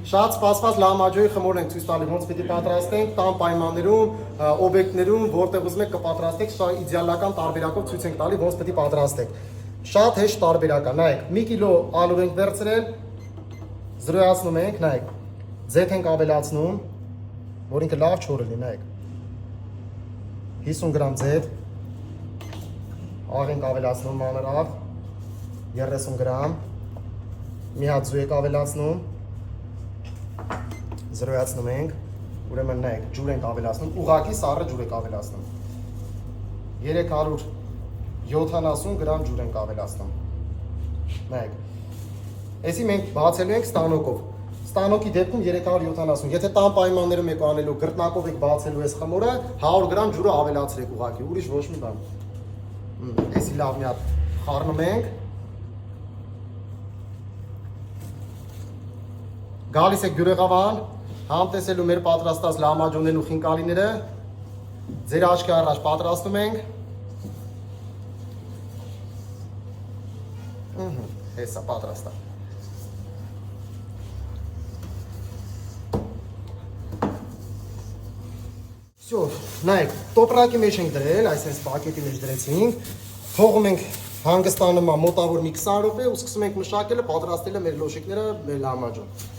Շատ սպասված լամաջոյի խմոր ենք ցույց տալի, ոնց պիտի պատրաստենք, տան պայմաններում, օբյեկտներում, որտեղ ուզում եք կպատրաստեք, սա իդեալական տարբերակով ցույց ենք տալի, ոնց պիտի պատրաստեք։ Շատ հեշտ տարբերակ է, նայեք, 1 կիլո ալու ենք վերցրել, զրոյացնում ենք, նայեք, ձեթ ենք ավելացնում, որ ինքը լավ չոր լինի, նայեք, 50 գրամ ձեթ, աղ ենք ավելացնում մանր աղ, 30 գրամ, մի հատ ձու եք ավելացնում, զրոյացնում ենք, ուրեմն նայեք, ջուր ենք ավելացնում, ուղղակի սառը ջուր եք ավելացնում, 370 գրամ ջուր ենք ավելացնում, նայեք, էսի մենք բացելու ենք ստանոկով, ստանոկի դեպքում 370, եթե տան պայմաններում եք անելու գրտնակով եք բացելու այս խմորը, 100 գրամ ջուրը ավելացրեք ուղղակի, ուրիշ ոչ մի բան, էսի լավ մի հատ խառնում ենք, գալիս եք բյուրեղավան, համտեսելու մեր պատրաստած լամաջոններն ու խինկալիները, ձեր աչքի առաջ պատրաստում ենք, հեսա պատրաստա, Всё, նայեք, տոպրակի մեջ ենք դրել, այսպես պակետի մեջ դրեցինք, թողում ենք հանգստանում մոտավոր մի 20 րոպե ու սկսում ենք մշակելը, պատրաստելը մեր լոշիկները, մեր լամաջոն։